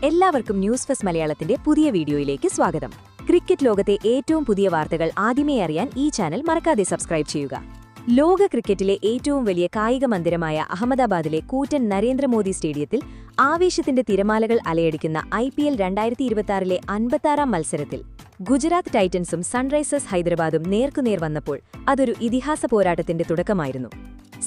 എല്ലാവർക്കും news first മലയാളത്തിന്റെ പുതിയ വീഡിയോയിലേക്ക് സ്വാഗതം. ക്രിക്കറ്റ് ലോകത്തെ ഏറ്റവും പുതിയ വാർത്തകൾ ആദ്യമേ അറിയാൻ ഈ ചാനൽ മറക്കാതെ സബ്സ്ക്രൈബ് ചെയ്യുക. ലോക ക്രിക്കറ്റിലെ ഏറ്റവും വലിയ കായിക മന്ദിരമായ അഹമ്മദാബാദിലെ കൂറ്റൻ നരേന്ദ്രമോദി സ്റ്റേഡിയത്തിൽ ആവേശത്തിന്റെ തിരമാലകൾ അലയടിക്കുന്ന IPL 2026 56-ാം മത്സരത്തിൽ ഗുജറാത്ത് ടൈറ്റൻസും സൺറൈസേഴ്സ് ഹൈദരാബാദും നേർക്കുനേർ വന്നപ്പോൾ അതൊരു ഇതിഹാസ പോരാട്ടത്തിന്റെ തുടക്കമായിരുന്നു.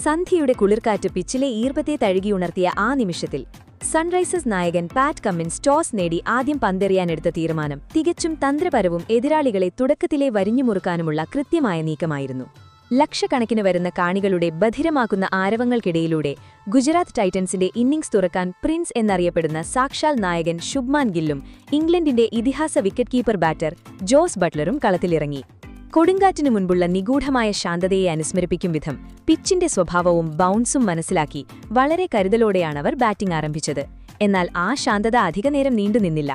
സന്ധ്യയുടെ കുളിർക്കാറ്റ് പിച്ചിലെ ഈർപ്പത്തെ തഴുകിയുണർത്തിയ ആ നിമിഷത്തിൽ സൺറൈസേഴ്സ് നായകൻ പാറ്റ് കമ്മിൻസ് ടോസ് നേടി ആദ്യം പന്തെറിയാനെടുത്ത തീരുമാനം തികച്ചും തന്ത്രപരവും എതിരാളികളെ തുടക്കത്തിലെ വരിഞ്ഞുമുറുക്കാനുമുള്ള കൃത്യമായ നീക്കമായിരുന്നു. ലക്ഷക്കണക്കിന് വരുന്ന കാണികളുടെ ബധിരമാക്കുന്ന ആരവങ്ങൾക്കിടയിലൂടെ ഗുജറാത്ത് ടൈറ്റൻസിന്റെ ഇന്നിംഗ്സ് തുറക്കാൻ പ്രിൻസ് എന്നറിയപ്പെടുന്ന സാക്ഷാൽ നായകൻ ശുഭ്മാൻ ഗില്ലും ഇംഗ്ലണ്ടിന്റെ ഇതിഹാസ വിക്കറ്റ് കീപ്പർ ബാറ്റർ ജോസ് ബട്ട്ലറും കളത്തിലിറങ്ങി. കൊടുങ്കാറ്റിനു മുൻപുള്ള നിഗൂഢമായ ശാന്തതയെ അനുസ്മരിപ്പിക്കും വിധം പിച്ചിന്റെ സ്വഭാവവും ബൗൺസും മനസ്സിലാക്കി വളരെ കരുതലോടെയാണവർ ബാറ്റിംഗ് ആരംഭിച്ചത്. എന്നാൽ ആ ശാന്തത അധികനേരം നീണ്ടുനിന്നില്ല.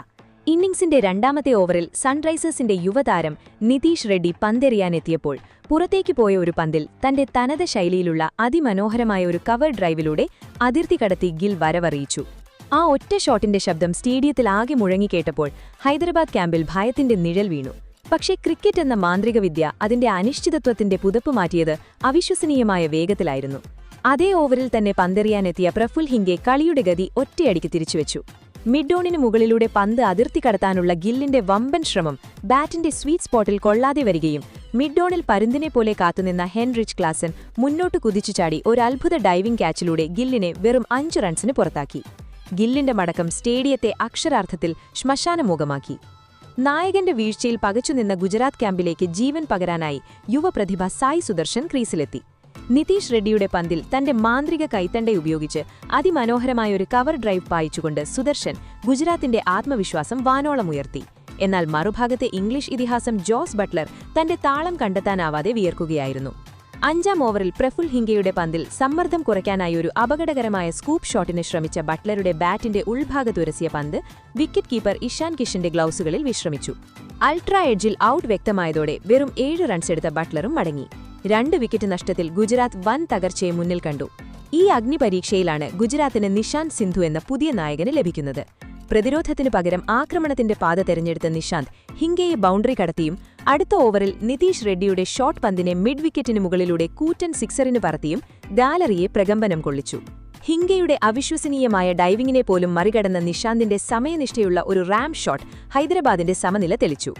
ഇന്നിംഗ്സിന്റെ രണ്ടാമത്തെ ഓവറിൽ സൺറൈസേഴ്സിന്റെ യുവതാരം നിതീഷ് റെഡ്ഡി പന്തെറിയാനെത്തിയപ്പോൾ പുറത്തേക്ക് പോയ ഒരു പന്തിൽ തന്റെ തനത് ശൈലിയിലുള്ള അതിമനോഹരമായ ഒരു കവർ ഡ്രൈവിലൂടെ അതിർത്തി കടത്തി ഗിൽ വരവറിയിച്ചു. ആ ഒറ്റ ഷോട്ടിന്റെ ശബ്ദം സ്റ്റേഡിയത്തിൽ ആകെ മുഴങ്ങിക്കേട്ടപ്പോൾ ഹൈദരാബാദ് ക്യാമ്പിൽ ഭയത്തിന്റെ നിഴൽ വീണു. പക്ഷേ ക്രിക്കറ്റ് എന്ന മാന്ത്രിക വിദ്യ അതിന്റെ അനിശ്ചിതത്വത്തിന്റെ പുതപ്പ് മാറ്റിയത് അവിശ്വസനീയമായ വേഗത്തിലായിരുന്നു. അതേ ഓവറിൽ തന്നെ പന്തെറിയാനെത്തിയ പ്രഫുൽ ഹിംഗെ കളിയുടെ ഗതി ഒറ്റയടിക്ക് തിരിച്ചുവെച്ചു. മിഡ്-ഓണിന് മുകളിലൂടെ പന്ത് അതിർത്തി കടത്താനുള്ള ഗില്ലിന്റെ വമ്പൻ ശ്രമം ബാറ്റിന്റെ സ്വീറ്റ് സ്പോട്ടിൽ കൊള്ളാതെ വരികയും മിഡ്-ഓണിൽ പരുന്തിനെപ്പോലെ കാത്തുനിന്ന ഹെൻറിച്ച് ക്ലാസൻ മുന്നോട്ട് കുതിച്ചു ചാടി ഒരു അത്ഭുത ഡൈവിംഗ് ക്യാച്ചിലൂടെ ഗില്ലിനെ വെറും 5 റൺസിന് പുറത്താക്കി. ഗില്ലിന്റെ മടക്കം സ്റ്റേഡിയത്തെ അക്ഷരാർത്ഥത്തിൽ ശ്മശാനമുഖമാക്കി. നായകന്റെ വീഴ്ചയിൽ പകച്ചുനിന്ന ഗുജറാത്ത് ക്യാമ്പിലേക്ക് ജീവൻ പകരാനായി യുവപ്രതിഭ സായ് സുദർശൻ ക്രീസിലെത്തി. നിതീഷ് റെഡ്ഡിയുടെ പന്തിൽ തന്റെ മാന്ത്രിക കൈത്തണ്ട ഉപയോഗിച്ച് അതിമനോഹരമായൊരു കവർ ഡ്രൈവ് പായിച്ചുകൊണ്ട് സുദർശൻ ഗുജറാത്തിന്റെ ആത്മവിശ്വാസം വാനോളമുയർത്തി. എന്നാൽ മറുഭാഗത്തെ ഇംഗ്ലീഷ് ഇതിഹാസം ജോസ് ബട്ട്ലർ തന്റെ താളം കണ്ടെത്താനാവാതെ വിയർക്കുകയായിരുന്നു. 5-ാം ഓവറിൽ പ്രഫുൽ ഹിംഗെയുടെ പന്തിൽ സമ്മർദ്ദം കുറയ്ക്കാനായി ഒരു അപകടകരമായ സ്കൂപ്പ് ഷോട്ടിന് ശ്രമിച്ച ബട്ട്ലറുടെ ബാറ്റിന്റെ ഉൾഭാഗത്തുരസിയ പന്ത് വിക്കറ്റ് കീപ്പർ ഇഷാൻ കിഷന്റെ ഗ്ലൗസുകളിൽ വിശ്രമിച്ചു. അൾട്രാ എഡ്ജിൽ ഔട്ട് വ്യക്തമായതോടെ വെറും 7 റൺസ് എടുത്ത ബട്ട്ലറും മടങ്ങി. 2 വിക്കറ്റ് നഷ്ടത്തിൽ ഗുജറാത്ത് വൻ തകർച്ചയെ മുന്നിൽ കണ്ടു. ഈ അഗ്നിപരീക്ഷയിലാണ് ഗുജറാത്തിന് നിഷാന്ത് സിന്ധു എന്ന പുതിയ നായകന് ലഭിക്കുന്നത്. പ്രതിരോധത്തിനു പകരം ആക്രമണത്തിന്റെ പാത തെരഞ്ഞെടുത്ത നിഷാന്ത് ഹിംഗയെ ബൗണ്ടറി കടത്തിയും അടുത്ത ഓവറിൽ നിതീഷ് റെഡ്ഡിയുടെ ഷോട്ട് പന്തിനെ മിഡ് വിക്കറ്റിന് മുകളിലൂടെ കൂറ്റൻ സിക്സറിന് പറത്തിയും ഗാലറിയെ പ്രകമ്പനം കൊള്ളിച്ചു. ഹിംഗയുടെ അവിശ്വസനീയമായ ഡൈവിംഗിനെ പോലും മറികടന്ന നിഷാന്തിന്റെ സമയനിഷ്ഠയുള്ള ഒരു റാം ഷോട്ട് ഹൈദരാബാദിന്റെ സമനില തെളിച്ചു.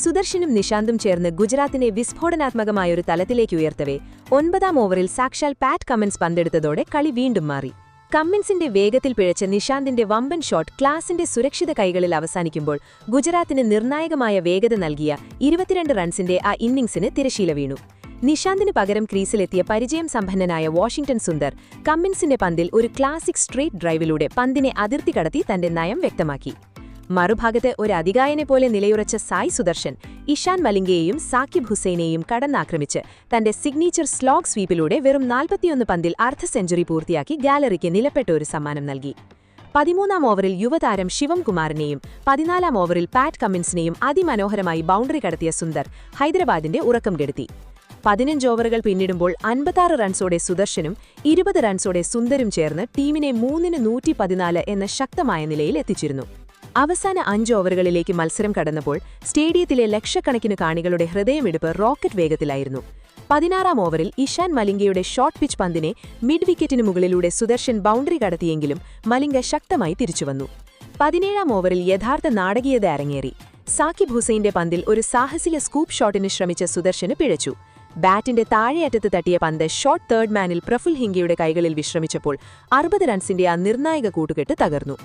സുദർശനും നിഷാന്തും ചേർന്ന് ഗുജറാത്തിനെ വിസ്ഫോടനാത്മകമായൊരു തലത്തിലേക്ക് ഉയർത്തവേ 9-ാം ഓവറിൽ സാക്ഷാൽ പാറ്റ് കമ്മിൻസ് പന്തെടുത്തതോടെ കളി വീണ്ടും മാറി. കമ്മിൻസിന്റെ വേഗത്തിൽ പിഴച്ച നിഷാന്തിന്റെ വമ്പൻ ഷോട്ട് ക്ലാസിന്റെ സുരക്ഷിത കൈകളിൽ അവസാനിക്കുമ്പോൾ ഗുജറാത്തിന് നിർണായകമായ വേഗത നൽകിയ 22 റൺസിന്റെ ആ ഇന്നിംഗ്സിന് തിരശീല വീണു. നിഷാന്തിന് പകരം ക്രീസിലെത്തിയ പരിചയം സമ്പന്നനായ വാഷിംഗ്ടൺ സുന്ദർ കമ്മിൻസിന്റെ പന്തിൽ ഒരു ക്ലാസിക് സ്ട്രെയിറ്റ് ഡ്രൈവിലൂടെ പന്തിനെ അതിർത്തി കടത്തി തന്റെ നയം വ്യക്തമാക്കി. മറുഭാഗത്ത് ഒരു അതികായനെപ്പോലെ നിലയുറച്ച സായ് സുദർശൻ ഇഷാൻ മലിംഗയെയും സാക്കിബ് ഹുസൈനെയും കടന്നാക്രമിച്ച് തന്റെ സിഗ്നേച്ചർ സ്ലോഗ് സ്വീപ്പിലൂടെ വെറും 41 പന്തിൽ അർദ്ധ സെഞ്ചുറി പൂർത്തിയാക്കി ഗാലറിക്ക് നിലപ്പെട്ട ഒരു സമ്മാനം നൽകി. 13-ാം ഓവറിൽ യുവതാരം ശിവം കുമാറിനെയും 14-ാം ഓവറിൽ പാറ്റ് കമ്മിൻസിനെയും അതിമനോഹരമായി ബൗണ്ടറി കടത്തിയ സുന്ദർ ഹൈദരാബാദിന്റെ ഉറക്കം കെടുത്തി. 15 ഓവറുകൾ പിന്നിടുമ്പോൾ 56 റൺസോടെ സുദർശനും 20 റൺസോടെ സുന്ദരും ചേർന്ന് ടീമിനെ 3-114 എന്ന ശക്തമായ നിലയിൽ എത്തിച്ചിരുന്നു. അവസാന 5 ഓവറുകളിലേക്ക് മത്സരം കടന്നപ്പോൾ സ്റ്റേഡിയത്തിലെ ലക്ഷക്കണക്കിന് കാണികളുടെ ഹൃദയമിടിപ്പ് റോക്കറ്റ് വേഗത്തിലായിരുന്നു. 16-ാം ഓവറിൽ ഇഷാൻ മലിംഗയുടെ ഷോർട്ട് പിച്ച് പന്തിനെ മിഡ് വിക്കറ്റിന് മുകളിലൂടെ സുദർശൻ ബൗണ്ടറി കടത്തിയെങ്കിലും മലിംഗ ശക്തമായി തിരിച്ചുവന്നു. 17-ാം ഓവറിൽ യഥാർത്ഥ നാടകീയത അരങ്ങേറി. സാക്കിബ് ഹുസൈന്റെ പന്തിൽ ഒരു സാഹസിക സ്കൂപ്പ് ഷോട്ടിന് ശ്രമിച്ച സുദർശന് പിഴച്ചു. ബാറ്റിന്റെ താഴെയറ്റത്ത് തട്ടിയ പന്ത് ഷോട്ട് തേർഡ് മാനിൽ പ്രഫുൽ ഹിംഗയുടെ കൈകളിൽ വിശ്രമിച്ചപ്പോൾ 60 റൺസിന്റെ ആ നിർണായക കൂട്ടുകെട്ട് തകർന്നു.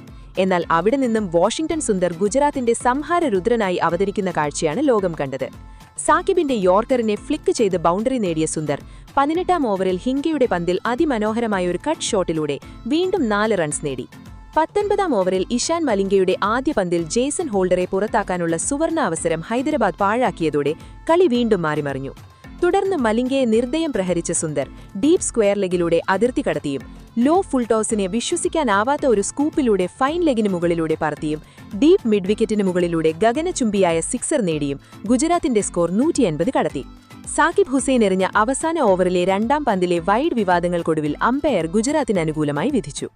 എന്നാൽ അവിടെ നിന്നും വാഷിംഗ്ടൺ സുന്ദർ ഗുജറാത്തിന്റെ സംഹാര രുദ്രനായി അവതരിക്കുന്ന കാഴ്ചയാണ് ലോകം കണ്ടത്. സാക്കിബിന്റെ യോർക്കറിനെ ഫ്ലിക്ക് ചെയ്ത് ബൗണ്ടറി നേടിയ സുന്ദർ 18-ാം ഓവറിൽ ഹിംഗയുടെ പന്തിൽ അതിമനോഹരമായ ഒരു കട്ട് ഷോട്ടിലൂടെ വീണ്ടും 4 റൺസ് നേടി. 19-ാം ഓവറിൽ ഇഷാൻ മലിംഗയുടെ ആദ്യ പന്തിൽ ജേസൺ ഹോൾഡറെ പുറത്താക്കാനുള്ള സുവർണ അവസരം ഹൈദരാബാദ് പാഴാക്കിയതോടെ കളി വീണ്ടും മാറിമറിഞ്ഞു. തുടർന്ന് മലിംഗയെ നിർദ്ദയം പ്രഹരിച്ച സുന്ദർ ഡീപ് സ്ക്വയർ ലെഗിലൂടെ അതിർത്തി കടത്തിയും ലോ ഫുൾ ടോസിനെ വിശ്വസിക്കാനാവാത്ത ഒരു സ്കൂപ്പിലൂടെ ഫൈൻ ലെഗിന് മുകളിലൂടെ പറത്തിയും ഡീപ് മിഡ് വിക്കറ്റിന് മുകളിലൂടെ ഗഗനചുംബിയായ സിക്സർ നേടിയും ഗുജറാത്തിന്റെ സ്കോർ 180 കടത്തി. സാക്കിബ് ഹുസൈൻ എറിഞ്ഞ അവസാന ഓവറിലെ 2-ാം പന്തിലെ വൈഡ് വിവാദങ്ങൾക്കൊടുവിൽ അമ്പയർ ഗുജറാത്തിന് അനുകൂലമായി വിധിച്ചു.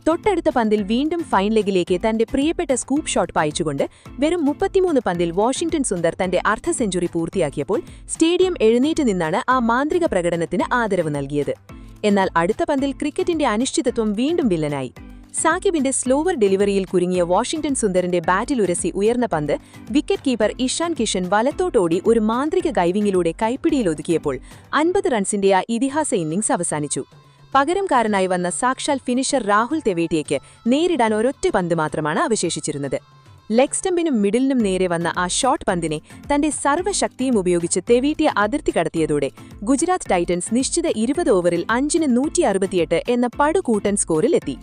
തൊട്ടടുത്ത പന്തിൽ വീണ്ടും ഫൈൻ ലെഗിലേക്ക് തന്റെ പ്രിയപ്പെട്ട സ്കൂപ്പ് ഷോട്ട് പായിച്ചുകൊണ്ട് വെറും 33 പന്തിൽ വാഷിംഗ്ടൺ സുന്ദർ തന്റെ അർദ്ധ സെഞ്ചുറി പൂർത്തിയാക്കിയപ്പോൾ സ്റ്റേഡിയം എഴുന്നേറ്റ് നിന്നാണ് ആ മാന്ത്രിക പ്രകടനത്തിന് ആദരവ് നൽകിയത്. എന്നാൽ അടുത്ത പന്തിൽ ക്രിക്കറ്റിന്റെ അനിശ്ചിതത്വം വീണ്ടും വില്ലനായി. സാകിബിന്റെ സ്ലോവർ ഡെലിവറിയിൽ കുരുങ്ങിയ വാഷിംഗ്ടൺ സുന്ദറിന്റെ ബാറ്റിലുരസി ഉയർന്ന പന്ത് വിക്കറ്റ് കീപ്പർ ഇഷാൻ കിഷൻ വലത്തോട്ടോടി ഒരു മാന്ത്രിക ഡൈവിംഗിലൂടെ കൈപ്പിടിയിലൊതുക്കിയപ്പോൾ 50 റൺസിന്റെ ആ ഇതിഹാസ ഇന്നിംഗ്സ് അവസാനിച്ചു. പകരംകാരനായി വന്ന സാക്ഷാൽ ഫിനിഷർ രാഹുൽ തെവേട്ടിയയ്ക്ക് നേരിടാൻ ഒരൊറ്റ പന്ത് മാത്രമാണ് അവശേഷിച്ചിരുന്നത്. ലെഗ് സ്റ്റമ്പിനും മിഡിലിനും നേരെ വന്ന ആ ഷോട്ട് പന്തിനെ തന്റെ സർവ്വശക്തിയും ഉപയോഗിച്ച് തെവേട്ടിയ അതിർത്തി കടത്തിയതോടെ ഗുജറാത്ത് ടൈറ്റൻസ് നിശ്ചിത 20 ഓവറിൽ 5ന് 168 എന്ന പടുകൂട്ടൻ സ്കോറിലെത്തി.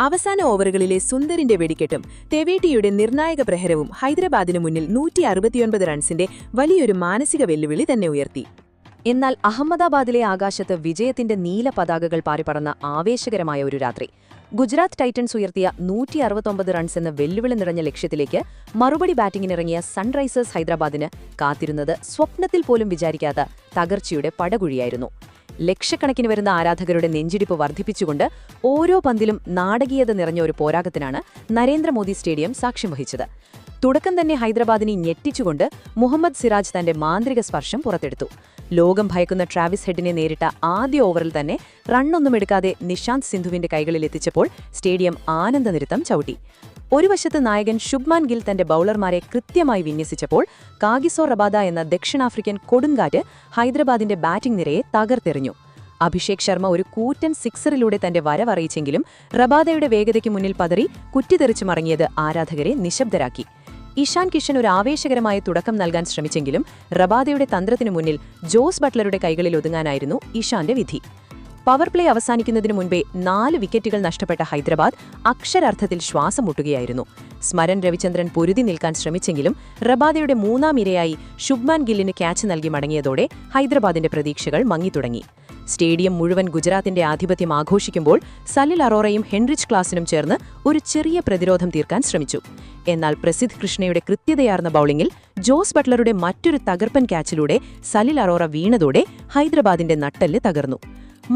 അവസാന ഓവറുകളിലെ സുന്ദറിന്റെ വെടിക്കെട്ടും തെവേട്ടിയുടെ നിർണായക പ്രഹരവും ഹൈദരാബാദിനു മുന്നിൽ 169 റൺസിന്റെ വലിയൊരു മാനസിക വെല്ലുവിളി തന്നെ ഉയർത്തി. എന്നാൽ അഹമ്മദാബാദിലെ ആകാശത്ത് വിജയത്തിന്റെ നീല പതാകകൾ പാറിപ്പറന്ന ആവേശകരമായ ഒരു രാത്രി. ഗുജറാത്ത് ടൈറ്റൻസ് ഉയർത്തിയ 169 റൺസ് എന്ന വെല്ലുവിളി നിറഞ്ഞ ലക്ഷ്യത്തിലേക്ക് മറുപടി ബാറ്റിംഗിനിറങ്ങിയ സൺറൈസേഴ്സ് ഹൈദരാബാദിന് കാത്തിരുന്നത് സ്വപ്നത്തിൽ പോലും വിചാരിക്കാത്ത തകർച്ചയുടെ പടകുഴിയായിരുന്നു. ലക്ഷക്കണക്കിന് വരുന്ന ആരാധകരുടെ നെഞ്ചിടിപ്പ് വർദ്ധിപ്പിച്ചുകൊണ്ട് ഓരോ പന്തിലും നാടകീയത നിറഞ്ഞ ഒരു പോരാട്ടത്തിനാണ് നരേന്ദ്രമോദി സ്റ്റേഡിയം സാക്ഷ്യം വഹിച്ചത്. തുടക്കം തന്നെ ഹൈദരാബാദിനെ ഞെട്ടിച്ചുകൊണ്ട് മുഹമ്മദ് സിറാജ് തന്റെ മാന്ത്രിക സ്പർശം പുറത്തെടുത്തു. ലോകം ഭയക്കുന്ന ട്രാവിസ് ഹെഡിനെ നേരിട്ട ആദ്യ ഓവറിൽ തന്നെ റണ്ണൊന്നുമെടുക്കാതെ നിഷാന്ത് സിന്ധുവിന്റെ കൈകളിലെത്തിച്ചപ്പോൾ സ്റ്റേഡിയം ആനന്ദനൃത്തം ചവിട്ടി. ഒരു വശത്ത് നായകൻ ശുഭ്മാൻ ഗിൽ തന്റെ ബൌളർമാരെ കൃത്യമായി വിന്യസിച്ചപ്പോൾ കാഗിസോ റബാദ എന്ന ദക്ഷിണാഫ്രിക്കൻ കൊടുങ്കാറ്റ് ഹൈദരാബാദിന്റെ ബാറ്റിംഗ് നിരയെ തകർത്തെറിഞ്ഞു. അഭിഷേക് ശർമ്മ ഒരു കൂറ്റൻ സിക്സറിലൂടെ തന്റെ വരവറിയിച്ചെങ്കിലും റബാദയുടെ വേഗതയ്ക്ക് മുന്നിൽ പതറി കുറ്റിതെറിച്ചു മടങ്ങിയത് ആരാധകരെ നിശബ്ദരാക്കി. ഇഷാൻ കിഷൻ ഒരു ആവേശകരമായ തുടക്കം നൽകാൻ ശ്രമിച്ചെങ്കിലും റബാദയുടെ തന്ത്രത്തിനു മുന്നിൽ ജോസ് ബട്ട്ലറുടെ കൈകളിൽ ഒതുങ്ങാനായിരുന്നു ഇഷാന്റെ വിധി. പവർ പ്ലേ അവസാനിക്കുന്നതിനു മുൻപേ 4 വിക്കറ്റുകൾ നഷ്ടപ്പെട്ട ഹൈദരാബാദ് അക്ഷരാർത്ഥത്തിൽ ശ്വാസം മുട്ടുകയായിരുന്നു. സ്മരൻ രവിചന്ദ്രൻ പൊരുതി നിൽക്കാൻ ശ്രമിച്ചെങ്കിലും റബാദയുടെ മൂന്നാം ഇരയായി ശുഭ്മാൻ ഗില്ലിന് ക്യാച്ച് നൽകി മടങ്ങിയതോടെ ഹൈദരാബാദിന്റെ പ്രതീക്ഷകൾ മങ്ങിത്തുടങ്ങി. സ്റ്റേഡിയം മുഴുവൻ ഗുജറാത്തിന്റെ ആധിപത്യം ആഘോഷിക്കുമ്പോൾ സലിൽ അറോറയും ഹെൻറിച്ച് ക്ലാസിനും ചേർന്ന് ഒരു ചെറിയ പ്രതിരോധം തീർക്കാൻ ശ്രമിച്ചു. എന്നാൽ പ്രസിദ്ധ് കൃഷ്ണയുടെ കൃത്യതയാർന്ന ബൌളിംഗിൽ ജോസ് ബട്ട്ലറുടെ മറ്റൊരു തകർപ്പൻ ക്യാച്ചിലൂടെ സലിൽ അറോറ വീണതോടെ ഹൈദരാബാദിന്റെ നട്ടെല്ല് തകർന്നു.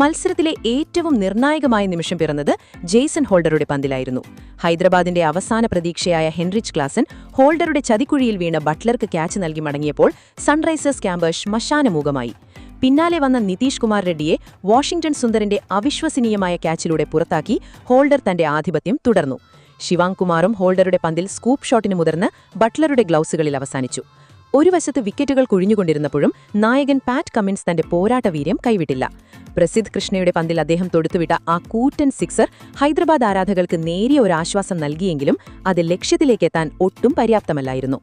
മത്സരത്തിലെ ഏറ്റവും നിർണായകമായ നിമിഷം പിറന്നത് ജെയ്സൺ ഹോൾഡറുടെ പന്തിലായിരുന്നു. ഹൈദരാബാദിന്റെ അവസാന പ്രതീക്ഷയായ ഹെൻറിച്ച് ക്ലാസൻ ഹോൾഡറുടെ ചതിക്കുഴിയിൽ വീണ ബട്ട്ലർക്ക് ക്യാച്ച് നൽകി മടങ്ങിയപ്പോൾ സൺറൈസേഴ്സ് ക്യാമ്പ് ശ്മശാനമൂകമായി. പിന്നാലെ വന്ന നിതീഷ് കുമാർ റെഡ്ഡിയെ വാഷിംഗ്ടൺ സുന്ദറിന്റെ അവിശ്വസനീയമായ ക്യാച്ചിലൂടെ പുറത്താക്കി ഹോൾഡർ തന്റെ ആധിപത്യം തുടർന്നു. ശിവാങ് കുമാറും ഹോൾഡറുടെ പന്തിൽ സ്കൂപ്പ് ഷോട്ടിന് മുതിർന്ന് ബട്ട്ലറുടെ ഗ്ലൗസുകളിൽ അവസാനിച്ചു. ഒരു വശത്ത് വിക്കറ്റുകൾ കുഴിഞ്ഞുകൊണ്ടിരുന്നപ്പോഴും നായകൻ പാറ്റ് കമ്മിൻസ് തന്റെ പോരാട്ടവീര്യം കൈവിട്ടില്ല. പ്രസിദ്ധ് കൃഷ്ണയുടെ പന്തിൽ അദ്ദേഹം തൊടുത്തുവിട്ട ആ കൂറ്റൻ സിക്സർ ഹൈദരാബാദ് ആരാധകർക്ക് നേരിയ ഒരു ആശ്വാസം നൽകിയെങ്കിലും അത് ലക്ഷ്യത്തിലേക്കെത്താൻ ഒട്ടും പര്യാപ്തമല്ലായിരുന്നു.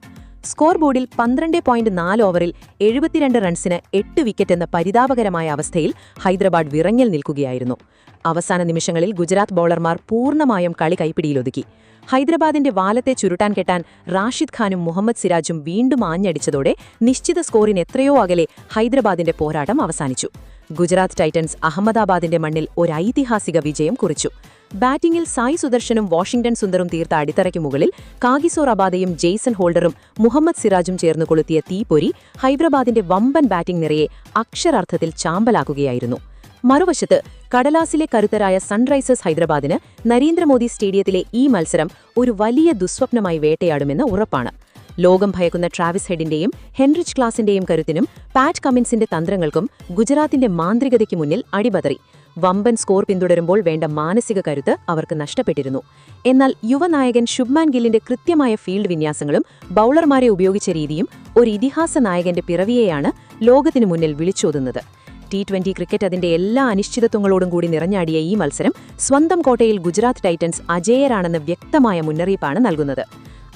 സ്കോർ ബോർഡിൽ 12.4 ഓവറിൽ 72 റൺസിന് 8 വിക്കറ്റ് എന്ന പരിതാപകരമായ അവസ്ഥയിൽ ഹൈദരാബാദ് വിറങ്ങൽ നിൽക്കുകയായിരുന്നു. അവസാന നിമിഷങ്ങളിൽ ഗുജറാത്ത് ബൌളർമാർ പൂർണ്ണമായും കളി കൈപ്പിടിയിലൊതുക്കി. ഹൈദരാബാദിന്റെ വാലത്തെ ചുരുട്ടാൻ കെട്ടാൻ റാഷിദ് ഖാനും മുഹമ്മദ് സിറാജും വീണ്ടും ആഞ്ഞടിച്ചതോടെ നിശ്ചിത സ്കോറിന് എത്രയോ അകലെ ഹൈദരാബാദിന്റെ പോരാട്ടം അവസാനിച്ചു. ഗുജറാത്ത് ടൈറ്റൻസ് അഹമ്മദാബാദിന്റെ മണ്ണിൽ ഒരു ഐതിഹാസിക വിജയം കുറിച്ചു. ബാറ്റിംഗിൽ സായി സുദർശനും വാഷിംഗ്ടൺ സുന്ദറും തീർത്ത അടിത്തറയ്ക്കു മുകളിൽ കാഗിസോ റബാദയും ജെയ്സൺ ഹോൾഡറും മുഹമ്മദ് സിറാജും ചേർന്ന് കൊളുത്തിയ തീപ്പൊരി ഹൈദരാബാദിന്റെ വമ്പൻ ബാറ്റിംഗ് നിരയെ അക്ഷരാർത്ഥത്തിൽ ചാമ്പലാക്കുകയായിരുന്നു. മറുവശത്ത് കടലാസിലെ കരുത്തരായ സൺറൈസേഴ്സ് ഹൈദരാബാദിന് നരേന്ദ്രമോദി സ്റ്റേഡിയത്തിലെ ഈ മത്സരം ഒരു വലിയ ദുസ്വപ്നമായി വേട്ടയാടുമെന്ന് ഉറപ്പാണ്. ലോകം ഭയക്കുന്ന ട്രാവിസ് ഹെഡിന്റെയും ഹെൻറിച്ച് ക്ലാസിന്റെയും കരുത്തിനും പാറ്റ് കമ്മിൻസിന്റെ തന്ത്രങ്ങൾക്കും ഗുജറാത്തിന്റെ മാന്ത്രികതയ്ക്ക് മുന്നിൽ അടിപതറി. വമ്പൻ സ്കോർ പിന്തുടരുമ്പോൾ വേണ്ട മാനസിക കരുത്ത് അവർക്ക് നഷ്ടപ്പെട്ടിരുന്നു. എന്നാൽ യുവനായകൻ ശുഭ്മാൻ ഗില്ലിന്റെ കൃത്യമായ ഫീൽഡ് വിന്യാസങ്ങളും ബൌളർമാരെ ഉപയോഗിച്ച രീതിയും ഒരു ഇതിഹാസ നായകന്റെ പിറവിയെയാണ് ലോകത്തിനു മുന്നിൽ വിളിച്ചോതുന്നത്. T20 ക്രിക്കറ്റ് അതിന്റെ എല്ലാ അനിശ്ചിതത്വങ്ങളോടും കൂടി നിറഞ്ഞാടിയ ഈ മത്സരം സ്വന്തം കോട്ടയിൽ ഗുജറാത്ത് ടൈറ്റൻസ് അജേയരാണെന്ന് വ്യക്തമായ മുന്നറിയിപ്പാണ് നൽകുന്നത്.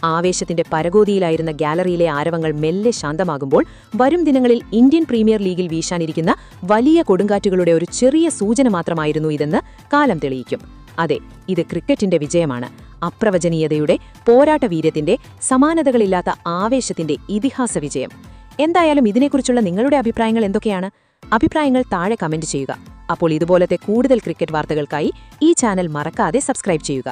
ആവേശത്തിന്റെ പരകോതിയിലായിരുന്ന ഗാലറിയിലെ ആരവങ്ങൾ മെല്ലെ ശാന്തമാകുമ്പോൾ വരും ദിനങ്ങളിൽ ഇന്ത്യൻ പ്രീമിയർ ലീഗിൽ വീശാനിരിക്കുന്ന വലിയ കൊടുങ്കാറ്റുകളുടെ ഒരു ചെറിയ സൂചന മാത്രമായിരുന്നു ഇതെന്ന് കാലം തെളിയിക്കും. അതെ, ഇത് ക്രിക്കറ്റിന്റെ വിജയമാണ്. അപ്രവചനീയതയുടെ, പോരാട്ടവീര്യത്തിന്റെ, സമാനതകളില്ലാത്ത ആവേശത്തിന്റെ ഇതിഹാസ വിജയം. എന്തായാലും ഇതിനെക്കുറിച്ചുള്ള നിങ്ങളുടെ അഭിപ്രായങ്ങൾ എന്തൊക്കെയാണ്? അഭിപ്രായങ്ങൾ താഴെ കമന്റ് ചെയ്യുക. അപ്പോൾ ഇതുപോലത്തെ കൂടുതൽ ക്രിക്കറ്റ് വാർത്തകൾക്കായി ഈ ചാനൽ മറക്കാതെ സബ്സ്ക്രൈബ് ചെയ്യുക.